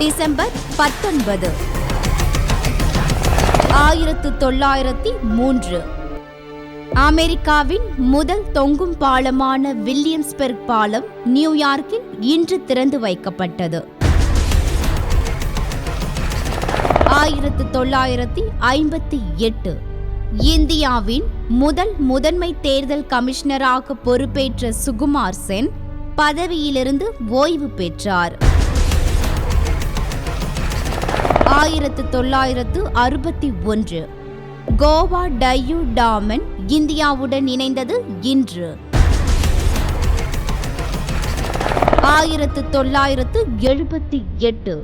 December 19, 1903 அமெரிக்காவின் முதல் தொங்கும் பாலமான வில்லியம்ஸ்பர்க் பாலம் நியூயார்க்கில் இன்று திறந்து வைக்கப்பட்டது. 1958 இந்தியாவின் முதன்மை தேர்தல் கமிஷனராக பொறுப்பேற்ற சுகுமார் சென் பதவியிலிருந்து ஓய்வு பெற்றார். 1961 கோவா டையூ டாமன் இந்தியாவுடன் இணைந்தது இன்று. 1978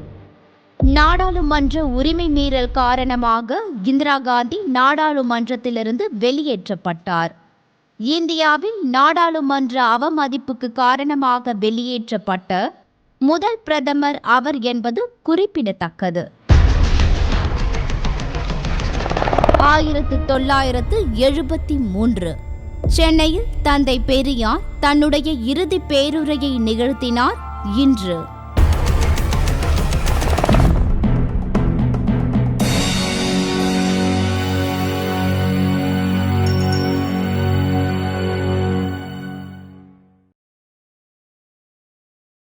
நாடாளுமன்ற உரிமை மீறல் காரணமாக இந்திரா காந்தி நாடாளுமன்றத்திலிருந்து வெளியேற்றப்பட்டார். இந்தியாவில் நாடாளுமன்ற அவமதிப்புக்கு காரணமாக வெளியேற்றப்பட்ட முதல் பிரதமர் அவர் என்பது குறிப்பிடத்தக்கது. 1973 சென்னையில் தந்தை பெரியார் தன்னுடைய இறுதி பேருரையை நிகழ்த்தினார் இன்று.